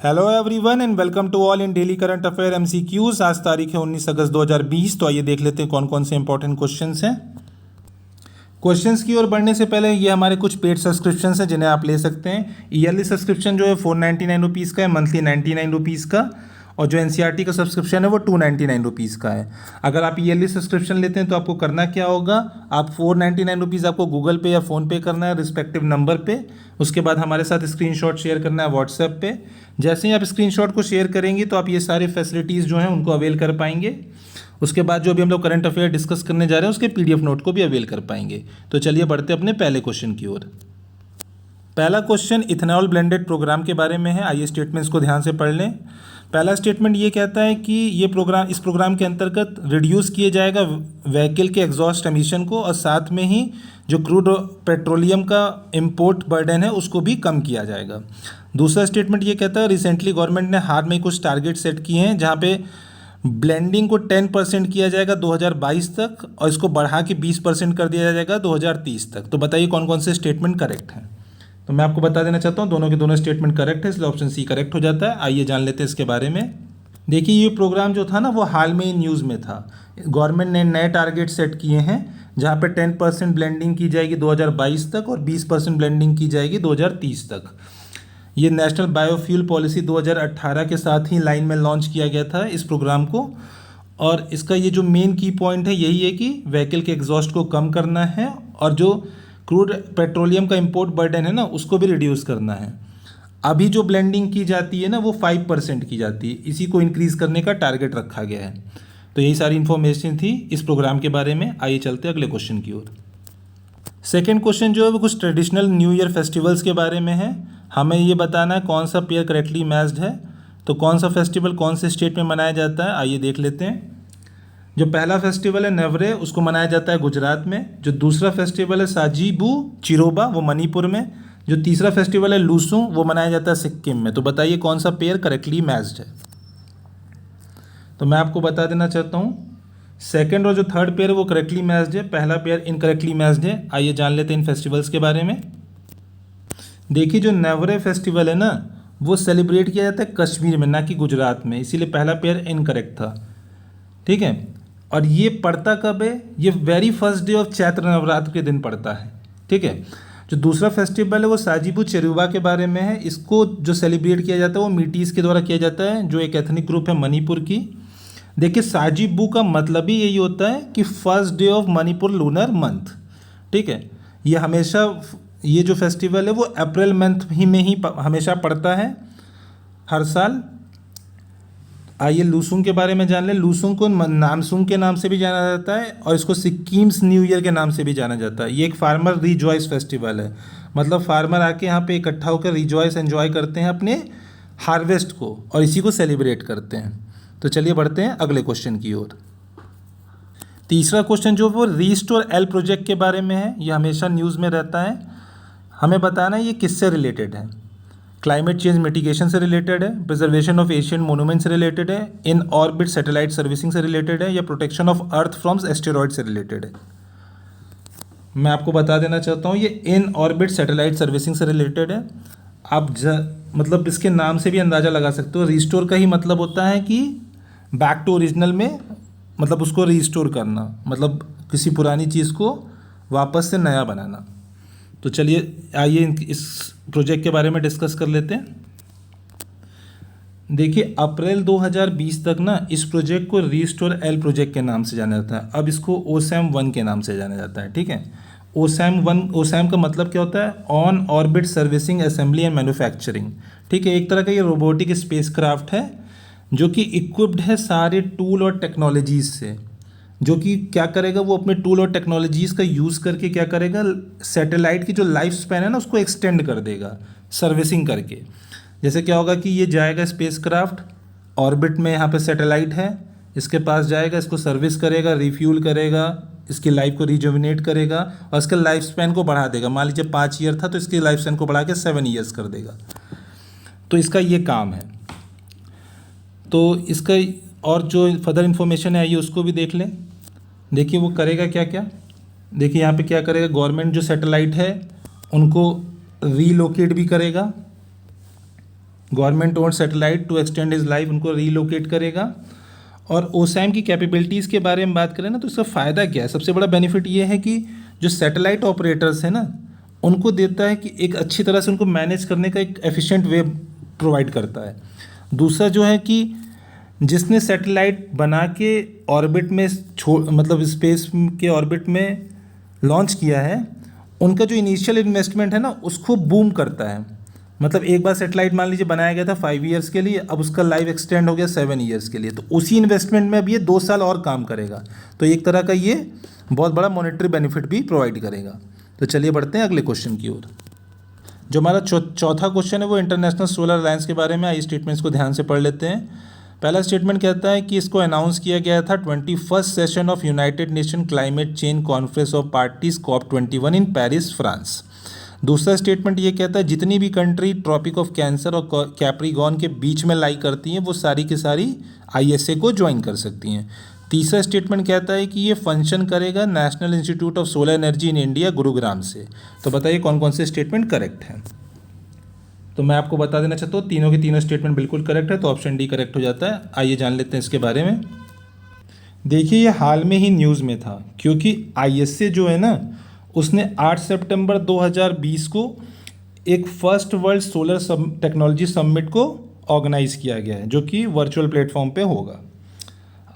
Hello everyone and welcome to all in daily current affair MCQs. आज तारीख है 19 अगस्त 2020। तो आइए देख लेते हैं कौन कौन से इंपॉर्टेंट क्वेश्चंस हैं। क्वेश्चंस की ओर बढ़ने से पहले ये हमारे कुछ पेड सब्सक्रिप्शंस हैं जिन्हें आप ले सकते हैं। ईयरली सब्सक्रिप्शन जो है 499 रुपीज़ का है, मंथली 99 रुपीज़ का, और जो एनसीईआरटी का सब्सक्रिप्शन है वो 299 रुपीज़ का है। अगर आप ईयरली सब्सक्रिप्शन लेते हैं तो आपको करना क्या होगा, आप 499 रुपीज़ आपको गूगल पे या फ़ोनपे करना है रिस्पेक्टिव नंबर पे। उसके बाद हमारे साथ स्क्रीनशॉट शेयर करना है व्हाट्सएप पे। जैसे ही आप स्क्रीनशॉट को शेयर करेंगे तो आप ये सारी फैसिलिटीज़ जो हैं उनको अवेल कर पाएंगे। उसके बाद जो भी हम लोग करंट अफेयर डिस्कस करने जा रहे हैं उसके पीडीएफ नोट को भी अवेल कर पाएंगे। तो चलिए बढ़ते अपने पहले क्वेश्चन की ओर। पहला क्वेश्चन इथेनॉल ब्लेंडेड प्रोग्राम के बारे में है। आइए स्टेटमेंट्स को ध्यान से पढ़ लें। पहला स्टेटमेंट ये कहता है कि इस प्रोग्राम के अंतर्गत रिड्यूस किए जाएगा व्हीकल के एग्जॉस्ट एमिशन को, और साथ में ही जो क्रूड पेट्रोलियम का इंपोर्ट बर्डन है उसको भी कम किया जाएगा। दूसरा स्टेटमेंट ये कहता है रिसेंटली गवर्नमेंट ने हाल में कुछ टारगेट सेट किए हैं जहाँ पे ब्लेंडिंग को 10% किया जाएगा 2022 तक, और इसको बढ़ा के 20% कर दिया जाएगा 2030 तक। तो बताइए कौन कौन से स्टेटमेंट करेक्ट हैं। तो मैं आपको बता देना चाहता हूँ दोनों के दोनों स्टेटमेंट करेक्ट है, इसलिए ऑप्शन सी करेक्ट हो जाता है। आइए जान लेते हैं इसके बारे में। देखिए ये प्रोग्राम जो था ना वो हाल में ही न्यूज़ में था। गवर्नमेंट ने नए टारगेट सेट किए हैं जहाँ पे 10% ब्लेंडिंग की जाएगी 2022 तक और 20% ब्लेंडिंग की जाएगी 2030 तक। ये नेशनल बायोफ्यूल पॉलिसी 2018 के साथ ही लाइन में लॉन्च किया गया था इस प्रोग्राम को, और इसका ये जो मेन की पॉइंट है यही है कि व्हीकल के एग्जॉस्ट को कम करना है और जो क्रूड पेट्रोलियम का इंपोर्ट बर्डन है ना उसको भी रिड्यूस करना है। अभी जो ब्लेंडिंग की जाती है ना वो 5% की जाती है, इसी को इंक्रीज़ करने का टारगेट रखा गया है। तो यही सारी इन्फॉर्मेशन थी इस प्रोग्राम के बारे में। आइए चलते अगले क्वेश्चन की ओर। सेकेंड क्वेश्चन जो है वो कुछ ट्रेडिशनल न्यू ईयर फेस्टिवल्स के बारे में है। हमें ये बताना है कौन सा पेयर करेक्टली मैच्ड है। तो कौन सा फेस्टिवल कौन से स्टेट में मनाया जाता है आइए देख लेते हैं। जो पहला फेस्टिवल है नवरे उसको मनाया जाता है गुजरात में। जो दूसरा फेस्टिवल है साजीबू चिरोबा वो मणिपुर में। जो तीसरा फेस्टिवल है लूसुंग वो मनाया जाता है सिक्किम में। तो बताइए कौन सा पेयर करेक्टली मैच्ड है। तो मैं आपको बता देना चाहता हूँ सेकंड और जो थर्ड पेयर है वो करेक्टली मैच्ड है, पहला पेयर इनकरेक्टली मैच्ड है। आइए जान लेते हैं इन फेस्टिवल्स के बारे में। देखिए जो नवरे फेस्टिवल है ना वो सेलिब्रेट किया जाता है कश्मीर में, ना कि गुजरात में, इसीलिए पहला पेयर इनकरेक्ट था। ठीक है, और ये पड़ता कब है, ये very first day of Chaitra Navratra के दिन पड़ता है। ठीक है, जो दूसरा फेस्टिवल है वो साजीबू चेरुबा के बारे में है। इसको जो सेलिब्रेट किया जाता है वो मीटीज़ के द्वारा किया जाता है जो एक एथनिक ग्रुप है मणिपुर की। देखिए साजीबू का मतलब ही यही होता है कि first day of Manipur lunar month. ठीक है, ये हमेशा ये जो फेस्टिवल है वो अप्रैल मंथ ही में ही हमेशा पड़ता है हर साल। आइए लूसुंग के बारे में जान लें। लूसुंग को नामसुंग के नाम से भी जाना जाता है और इसको सिक्किम्स न्यू ईयर के नाम से भी जाना जाता है। ये एक फार्मर रिजॉइस फेस्टिवल है, मतलब फार्मर आके यहाँ पे इकट्ठा होकर रिजॉइस एंजॉय करते हैं अपने हार्वेस्ट को और इसी को सेलिब्रेट करते हैं। तो चलिए बढ़ते हैं अगले क्वेश्चन की ओर। तीसरा क्वेश्चन जो वो रीस्टोर एल प्रोजेक्ट के बारे में है। ये हमेशा न्यूज़ में रहता है। हमें बताना है ये किससे रिलेटेड है। क्लाइमेट चेंज मिटिगेशन से रिलेटेड है, प्रिजर्वेशन ऑफ एशियन मोनूमेंट से रिलेटेड है, इन ऑर्बिट सैटेलाइट सर्विसिंग से रिलेटेड है, या protection of earth from asteroid से रिलेटेड है। मैं आपको बता देना चाहता हूँ ये इन ऑर्बिट सैटेलाइट सर्विसिंग से रिलेटेड है। आप मतलब इसके नाम से भी अंदाज़ा लगा सकते हो। रिस्टोर का ही मतलब होता है कि बैक टू ओरिजिनल में, मतलब उसको रिस्टोर करना, मतलब किसी पुरानी चीज़ को वापस से नया बनाना। तो चलिए आइए इस प्रोजेक्ट के बारे में डिस्कस कर लेते हैं। देखिए अप्रैल 2020 तक ना इस प्रोजेक्ट को रीस्टोर एल प्रोजेक्ट के नाम से जाना जाता है। अब इसको ओसैम 1 के नाम से जाना जाता है। ठीक है, ओसैम का मतलब क्या होता है, on orbit servicing assembly and manufacturing. ठीक है, एक तरह का ये रोबोटिक स्पेसक्राफ्ट है जो कि इक्विप्ड है सारे टूल और टेक्नोलॉजीज़ से, जो कि क्या करेगा वो अपने टूल और टेक्नोलॉजीज़ का यूज़ करके क्या करेगा, सैटेलाइट की जो लाइफ स्पैन है ना उसको एक्सटेंड कर देगा सर्विसिंग करके। जैसे क्या होगा कि ये जाएगा स्पेसक्राफ्ट ऑर्बिट में, यहाँ पे सैटेलाइट है, इसके पास जाएगा, इसको सर्विस करेगा, रिफ्यूल करेगा, इसकी लाइफ को रिजुविनेट करेगा और इसके लाइफ स्पैन को बढ़ा देगा। मान लीजिए 5 ईयर था तो इसकी लाइफ स्पैन को बढ़ा के 7 ईयर्स कर देगा। तो इसका ये काम है। तो इसका और जो फर्दर इन्फॉर्मेशन है आइए उसको भी देख लें। देखिए वो करेगा क्या क्या। देखिए यहाँ पे क्या करेगा, गवर्नमेंट जो सैटेलाइट है उनको रीलोकेट भी करेगा, government own satellite to extend his life, उनको रीलोकेट करेगा। और ओसैम की कैपेबिलिटीज़ के बारे में बात करें ना, तो इसका फ़ायदा क्या है? सबसे बड़ा बेनिफिट ये है कि जो सैटेलाइट ऑपरेटर्स हैं ना, उनको देता है कि एक अच्छी तरह से उनको मैनेज करने का एक एफिशिएंट वे प्रोवाइड करता है। दूसरा जो है कि जिसने सैटेलाइट बना के ऑर्बिट में मतलब स्पेस के ऑर्बिट में लॉन्च किया है, उनका जो इनिशियल इन्वेस्टमेंट है ना, उसको बूम करता है। मतलब एक बार सैटेलाइट मान लीजिए बनाया गया था 5 ईयर्स के लिए, अब उसका लाइफ एक्सटेंड हो गया 7 ईयर्स के लिए, तो उसी इन्वेस्टमेंट में अब ये 2 साल और काम करेगा। तो एक तरह का ये बहुत बड़ा मॉनेटरी बेनिफिट भी प्रोवाइड करेगा। तो चलिए बढ़ते हैं अगले क्वेश्चन की ओर। जो हमारा चौथा क्वेश्चन है वो इंटरनेशनल सोलर अलायंस के बारे में। आइए स्टेटमेंट्स को ध्यान से पढ़ लेते हैं। पहला स्टेटमेंट कहता है कि इसको अनाउंस किया गया था 21st session of United nation climate change conference of parties COP21 in Paris, France. दूसरा स्टेटमेंट ये कहता है जितनी भी कंट्री ट्रॉपिक ऑफ कैंसर और कैप्रिकॉर्न के बीच में लाई करती हैं वो सारी की सारी ISA को ज्वाइन कर सकती हैं। तीसरा स्टेटमेंट कहता है कि ये फंक्शन करेगा national institute of solar energy in India, Gurugram से। तो बताइए कौन कौन से स्टेटमेंट करेक्ट हैं। तो मैं आपको बता देना चाहता हूँ तीनों के तीनों स्टेटमेंट बिल्कुल करेक्ट है, तो ऑप्शन डी करेक्ट हो जाता है। आइए जान लेते हैं इसके बारे में। देखिए ये हाल में ही न्यूज़ में था, क्योंकि ISA जो है ना, उसने 8 सितंबर 2020 को एक first world solar technology summit को ऑर्गेनाइज़ किया गया है, जो कि वर्चुअल प्लेटफॉर्म पे होगा।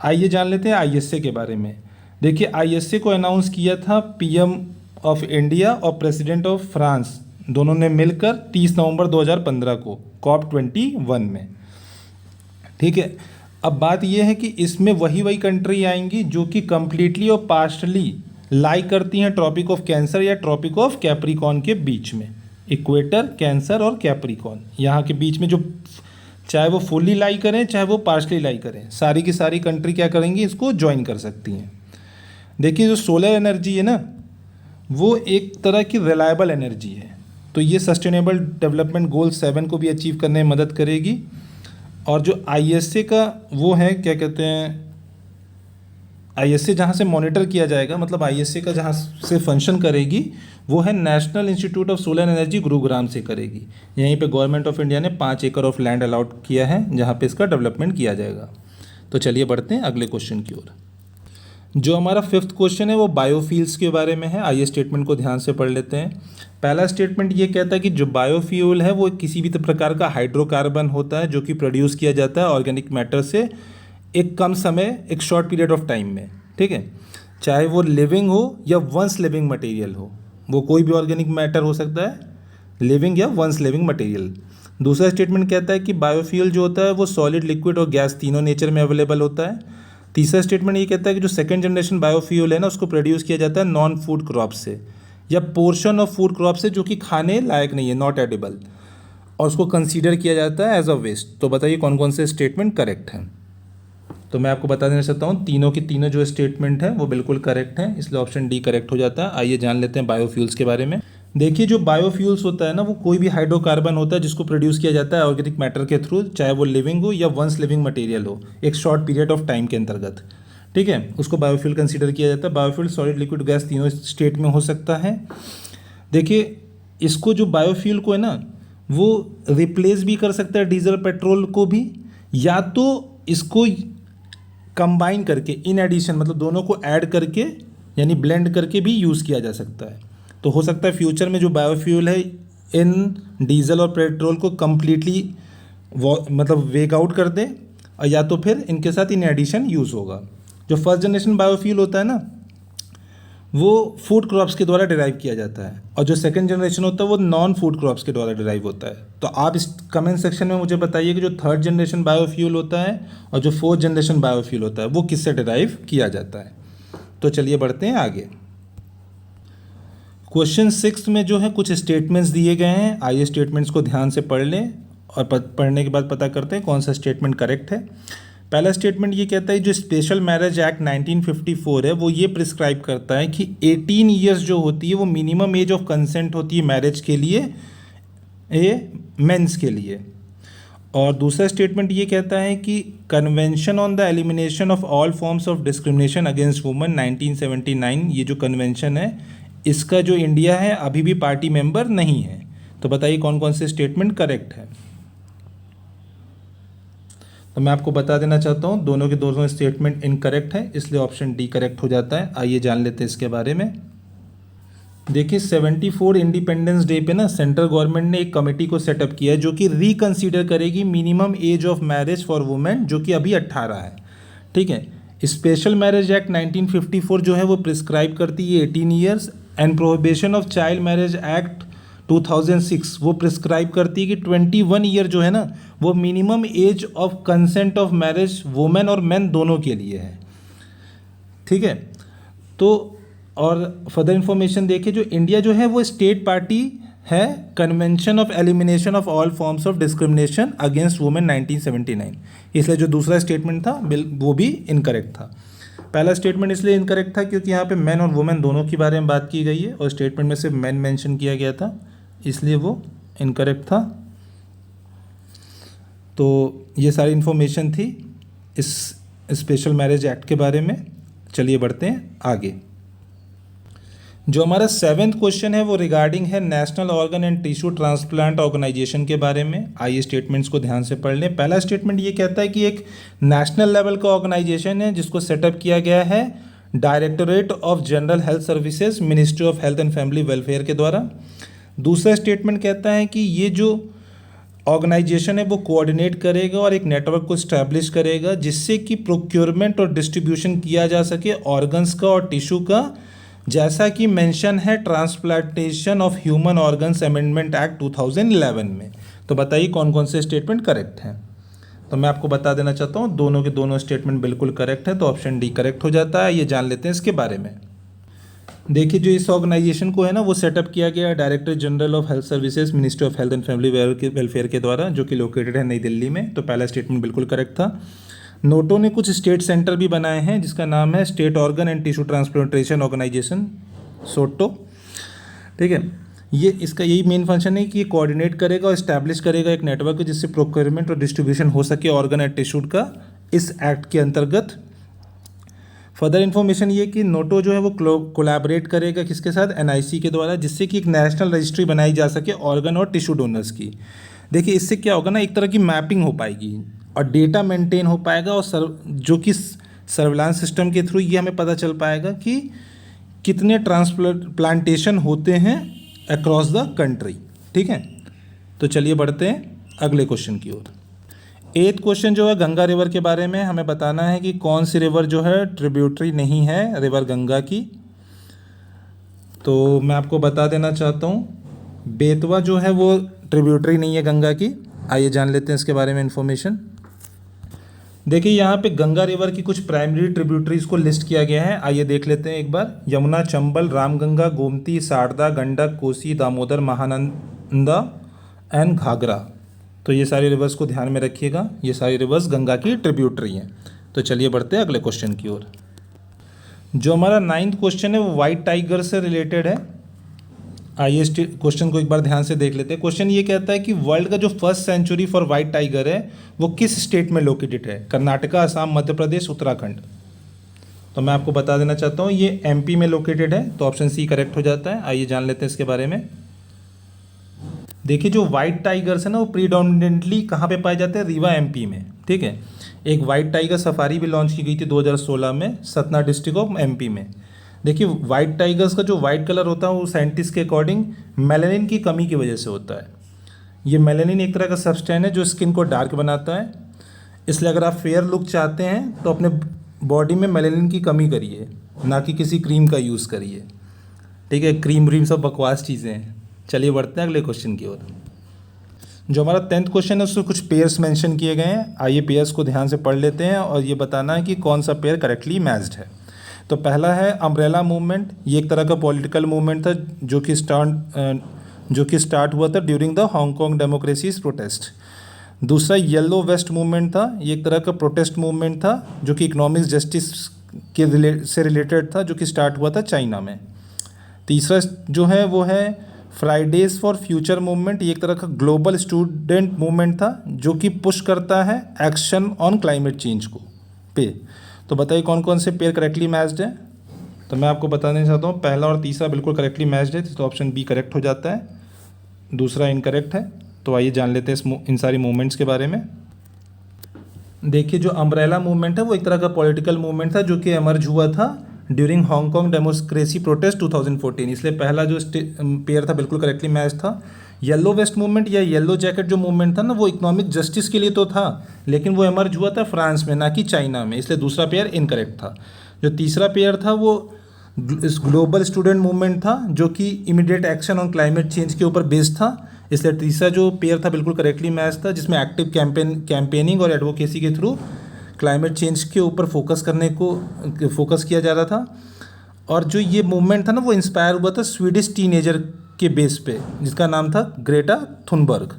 आइए जान लेते हैं ISA के बारे में। देखिए ISA को अनाउंस किया था PM ऑफ इंडिया और प्रेसिडेंट ऑफ फ्रांस, दोनों ने मिलकर 30 नवंबर 2015 को COP21 में। ठीक है, अब बात यह है कि इसमें वही कंट्री आएंगी जो कि कम्प्लीटली और पार्शली लाई करती हैं ट्रॉपिक ऑफ कैंसर या ट्रॉपिक ऑफ कैप्रिकॉर्न के बीच में। इक्वेटर, कैंसर और कैप्रिकॉर्न, यहाँ के बीच में जो चाहे वो फुल्ली लाई करें चाहे वो पार्शली लाई करें, सारी की सारी कंट्री क्या करेंगी, इसको ज्वाइन कर सकती हैं। देखिए जो सोलर एनर्जी है ना, वो एक तरह की रिलायबल एनर्जी है, तो ये सस्टेनेबल डेवलपमेंट गोल 7 को भी अचीव करने में मदद करेगी। और जो ISA का वो है, क्या कहते हैं, ISA जहाँ से मॉनिटर किया जाएगा, मतलब ISA का जहाँ से फंक्शन करेगी वो है national institute of solar energy, Gurugram से करेगी। यहीं पे गवर्नमेंट ऑफ इंडिया ने 5 एकड़ ऑफ लैंड अलाउट किया है जहाँ पे इसका डेवलपमेंट किया जाएगा। तो चलिए बढ़ते हैं अगले क्वेश्चन की ओर। जो हमारा 5th क्वेश्चन है वो बायोफ्यूल्स के बारे में है। आइए स्टेटमेंट को ध्यान से पढ़ लेते हैं। पहला स्टेटमेंट ये कहता है कि जो बायोफ्यूल है वो किसी भी प्रकार का हाइड्रोकार्बन होता है जो कि प्रोड्यूस किया जाता है ऑर्गेनिक मैटर से एक कम समय, एक शॉर्ट पीरियड ऑफ टाइम में। ठीक है, चाहे वो लिविंग हो या वंस लिविंग मटेरियल हो, वो कोई भी ऑर्गेनिक मैटर हो सकता है, लिविंग या वंस लिविंग मटेरियल। दूसरा स्टेटमेंट कहता है कि बायोफ्यूल जो होता है वो सॉलिड, लिक्विड और गैस तीनों नेचर में अवेलेबल होता है। तीसरा स्टेटमेंट ये कहता है कि जो सेकंड जनरेशन बायोफ्यूल है ना, उसको प्रोड्यूस किया जाता है नॉन फूड क्रॉप से या पोर्शन ऑफ फूड क्रॉप से जो कि खाने लायक नहीं है, नॉट एडिबल, और उसको कंसीडर किया जाता है एज अ वेस्ट। तो बताइए कौन कौन से स्टेटमेंट करेक्ट हैं। तो मैं आपको बता देना चाहता हूँ तीनों के तीनों जो स्टेटमेंट हैं वो बिल्कुल करेक्ट हैं, इसलिए ऑप्शन डी करेक्ट हो जाता है। आइए जान लेते हैं बायोफ्यूल्स के बारे में। देखिए जो बायोफ्यूल्स होता है ना, वो कोई भी हाइड्रोकार्बन होता है जिसको प्रोड्यूस किया जाता है ऑर्गेनिक मैटर के थ्रू, चाहे वो लिविंग हो या वंस लिविंग मटेरियल हो, एक शॉर्ट पीरियड ऑफ टाइम के अंतर्गत। ठीक है, उसको बायोफ्यूल कंसीडर किया जाता है। बायोफ्यूल सॉलिड, लिक्विड, गैस तीनों स्टेट में हो सकता है। देखिए इसको जो बायोफ्यूल को है ना, वो रिप्लेस भी कर सकता है डीजल पेट्रोल को भी, या तो इसको कंबाइन करके इन एडिशन, मतलब दोनों को ऐड करके यानी ब्लेंड करके भी यूज़ किया जा सकता है। तो हो सकता है फ्यूचर में जो बायोफ्यूल है इन डीजल और पेट्रोल को कम्प्लीटली मतलब वेक आउट कर दे, और या तो फिर इनके साथ इन एडिशन यूज़ होगा। जो फर्स्ट जनरेशन बायोफ्यूल होता है ना, वो फूड क्रॉप्स के द्वारा डिराइव किया जाता है, और जो सेकंड जनरेशन होता है वो नॉन फूड क्रॉप्स के द्वारा डिराइव होता है। तो आप इस कमेंट सेक्शन में मुझे बताइए कि जो थर्ड जनरेशन बायोफ्यूल होता है और जो फोर्थ जनरेशन बायोफ्यूल होता है वो किससे डिराइव किया जाता है। तो चलिए बढ़ते हैं आगे। क्वेश्चन 6 में जो है कुछ स्टेटमेंट्स दिए गए हैं। आइए स्टेटमेंट्स को ध्यान से पढ़ लें और पढ़ने के बाद पता करते हैं कौन सा स्टेटमेंट करेक्ट है। पहला स्टेटमेंट ये कहता है जो स्पेशल मैरिज एक्ट 1954 है वो ये प्रिस्क्राइब करता है कि 18 ईयर्स जो होती है वो मिनिमम एज ऑफ कंसेंट होती है मैरिज के लिए, मेंस के लिए। और दूसरा स्टेटमेंट ये कहता है कि convention on the elimination of all forms of discrimination against women 1979, ये जो कन्वेंशन है इसका जो इंडिया है अभी भी पार्टी मेंबर नहीं है। तो बताइए कौन कौन से स्टेटमेंट करेक्ट है। तो मैं आपको बता देना चाहता हूँ दोनों के दोनों स्टेटमेंट इनकरेक्ट है, इसलिए ऑप्शन डी करेक्ट हो जाता है। आइए जान लेते हैं इसके बारे में। देखिए 74 इंडिपेंडेंस डे पे ना सेंट्रल गवर्नमेंट ने एक कमेटी को सेटअप किया है जो कि रिकंसीडर करेगी minimum age of marriage for women, जो कि अभी 18 है। ठीक है। स्पेशल मैरिज एक्ट 1954 जो है वो प्रिस्क्राइब करती है 18 years, and prohibition of child marriage act 2006 वो प्रिस्क्राइब करती है कि 21 ईयर जो है ना वो minimum age of consent of marriage women और मेन दोनों के लिए है। ठीक है। तो और फर्दर इन्फॉर्मेशन देखिए, जो इंडिया जो है वो स्टेट पार्टी है convention of elimination of all forms of discrimination against women 1979, इसलिए जो दूसरा स्टेटमेंट था वो भी इनकरेक्ट था। पहला स्टेटमेंट इसलिए इनकरेक्ट था क्योंकि यहाँ पे मैन और वुमेन दोनों के बारे में बात की गई है और स्टेटमेंट में सिर्फ मैन मेंशन किया गया था, इसलिए वो इनकरेक्ट था। तो ये सारी इन्फॉर्मेशन थी इस स्पेशल मैरिज एक्ट के बारे में। चलिए बढ़ते हैं आगे। जो हमारा 7th क्वेश्चन है वो रिगार्डिंग है national organ and tissue transplant organization के बारे में। आइए स्टेटमेंट्स को ध्यान से पढ़ लें। पहला स्टेटमेंट ये कहता है कि एक नेशनल लेवल का ऑर्गेनाइजेशन है जिसको सेटअप किया गया है directorate of general health services, ministry of health and family welfare के द्वारा। दूसरा स्टेटमेंट कहता है कि ये जो ऑर्गेनाइजेशन है वो कोऑर्डिनेट करेगा और एक नेटवर्क को इस्टेब्लिश करेगा जिससे कि प्रोक्योरमेंट और डिस्ट्रीब्यूशन किया जा सके ऑर्गन्स का और टिश्यू का, जैसा कि मेंशन है transplantation of human organs amendment act 2011 में। तो बताइए कौन कौन से स्टेटमेंट करेक्ट हैं। तो मैं आपको बता देना चाहता हूँ दोनों के दोनों स्टेटमेंट बिल्कुल करेक्ट है, तो ऑप्शन डी करेक्ट हो जाता है। ये जान लेते हैं इसके बारे में। देखिए जो इस ऑर्गेनाइजेशन को है ना वो सेटअप किया गया है director general of health services, ministry of health and family welfare के द्वारा, जो कि लोकेटेड है नई दिल्ली में। तो पहला स्टेटमेंट बिल्कुल करेक्ट था। नोटो ने कुछ स्टेट सेंटर भी बनाए हैं जिसका नाम है state organ and tissue transplantation organisation, SOTTO. ठीक है। ये इसका यही मेन फंक्शन है कि ये कोऑर्डिनेट करेगा और इस्टेब्लिश करेगा एक नेटवर्क जिससे प्रोक्योरमेंट और डिस्ट्रीब्यूशन हो सके ऑर्गन एंड टिश्यू का इस एक्ट के अंतर्गत। फर्दर इन्फॉर्मेशन ये कि नोटो जो है वो कोलैबोरेट करेगा किसके साथ, एनआईसी के द्वारा, जिससे कि एक नेशनल रजिस्ट्री बनाई जा सके ऑर्गन और टिश्यू डोनर्स की। देखिए इससे क्या होगा ना, एक तरह की मैपिंग हो पाएगी और डेटा मेंटेन हो पाएगा और जो कि सर्विलांस सिस्टम के थ्रू ये हमें पता चल पाएगा कि कितने ट्रांसप्लांटेशन होते हैं अक्रॉस द कंट्री। ठीक है। तो चलिए बढ़ते हैं अगले क्वेश्चन की ओर। 8th क्वेश्चन जो है गंगा रिवर के बारे में हमें बताना है कि कौन सी रिवर जो है ट्रिब्यूटरी नहीं है रिवर गंगा की। तो मैं आपको बता देना चाहता हूँ बेतवा जो है वो ट्रिब्यूटरी नहीं है गंगा की। आइए जान लेते हैं इसके बारे में इन्फॉर्मेशन। देखिए यहाँ पे गंगा रिवर की कुछ प्राइमरी ट्रिब्यूटरीज को लिस्ट किया गया है, आइए देख लेते हैं एक बार। यमुना, चंबल, रामगंगा, गोमती, शारदा, गंडक, कोसी, दामोदर, महानंदा एंड घाघरा। तो ये सारी रिवर्स को ध्यान में रखिएगा, ये सारी रिवर्स गंगा की ट्रिब्यूटरी हैं। तो चलिए बढ़ते हैं अगले क्वेश्चन की ओर। जो हमारा 9th क्वेश्चन है वो वाइट टाइगर से रिलेटेड है। आइए इस क्वेश्चन को एक बार ध्यान से देख लेते हैं। क्वेश्चन ये कहता है कि वर्ल्ड का जो first sanctuary for white tiger है वो किस स्टेट में लोकेटेड है, कर्नाटका, असम, मध्य प्रदेश, उत्तराखंड। तो मैं आपको बता देना चाहता हूँ ये एमपी में लोकेटेड है, तो ऑप्शन सी करेक्ट हो जाता है। आइए जान लेते हैं इसके बारे में। देखिए जो वाइट टाइगर्स है ना वो प्रीडोमिनेंटली कहाँ पे पाए जाते हैं, रीवा एमपी में। ठीक है। एक वाइट टाइगर सफारी भी लॉन्च की गई थी 2016 में सतना डिस्ट्रिक्ट ऑफ एमपी में। देखिए वाइट टाइगर्स का जो वाइट कलर होता है वो साइंटिस्ट के अकॉर्डिंग मेलानिन की कमी की वजह से होता है। ये मेलानिन एक तरह का सब्सटेंस है जो स्किन को डार्क बनाता है, इसलिए अगर आप फेयर लुक चाहते हैं तो अपने बॉडी में मेलानिन की कमी करिए, ना कि किसी क्रीम का यूज़ करिए। ठीक है। क्रीम व्रीम सब बकवास चीज़ें हैं। चलिए बढ़ते हैं अगले क्वेश्चन की ओर। जो हमारा 10th क्वेश्चन है उसमें कुछ पेयर्स मेंशन किए गए हैं, आइए पेयर्स को ध्यान से पढ़ लेते हैं और ये बताना है कि कौन सा पेयर करेक्टली मैच्ड है। तो पहला है अम्ब्रेला मूवमेंट, ये एक तरह का पॉलिटिकल मूवमेंट था जो कि स्टार्ट हुआ था during the Hong Kong democracies protest. दूसरा येलो वेस्ट मूवमेंट था, ये एक तरह का प्रोटेस्ट मूवमेंट था जो कि इकोनॉमिक जस्टिस से रिलेटेड था, जो कि स्टार्ट हुआ था चाइना में। तीसरा जो है वो है फ्राइडेज फॉर फ्यूचर मूवमेंट, ये एक तरह का ग्लोबल स्टूडेंट मूवमेंट था जो कि पुश करता है एक्शन ऑन क्लाइमेट चेंज को पे। तो बताइए कौन कौन से पेयर करेक्टली मैच्ड है। तो मैं आपको बताना चाहता हूँ पहला और तीसरा बिल्कुल करेक्टली मैच्ड है, तो ऑप्शन बी करेक्ट हो जाता है, दूसरा इनकरेक्ट है। तो आइए जान लेते हैं इन सारी मूवमेंट्स के बारे में। देखिए जो अम्ब्रेला मूवमेंट है वो एक तरह का पॉलिटिकल मूवमेंट था जो कि एमर्ज हुआ था ड्यूरिंग हांगकांग डेमोक्रेसी प्रोटेस्ट 2014, इसलिए पहला जो पेयर था बिल्कुल करेक्टली मैच था। येलो वेस्ट मूवमेंट या येलो जैकेट जो मूवमेंट था ना वो इकोनॉमिक जस्टिस के लिए तो था, लेकिन वो एमर्ज हुआ था फ्रांस में ना कि चाइना में, इसलिए दूसरा पेयर इनकरेक्ट था। जो तीसरा पेयर था वो ग्लोबल स्टूडेंट मूवमेंट था जो कि immediate action on climate change के ऊपर बेस्ड था, इसलिए तीसरा जो पेयर था बिल्कुल करेक्टली मैच था, जिसमें एक्टिव कैंपेनिंग और एडवोकेसी के थ्रू क्लाइमेट चेंज के ऊपर फोकस किया जा रहा था। और जो ये मूवमेंट था ना वो इंस्पायर हुआ था स्वीडिश टीनेजर के बेस पे जिसका नाम था ग्रेटा थुनबर्ग।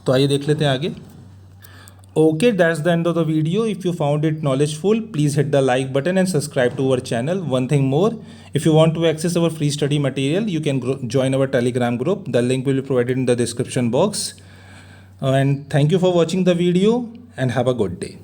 तो आइए देख लेते हैं आगे। Okay, that's the end of the video. If you found it knowledgeful, please hit the like button and subscribe to our channel. One thing more, if you want to access our free study material, you can join our Telegram group. The link will be provided in the description box. And thank you for watching the video and have a good day.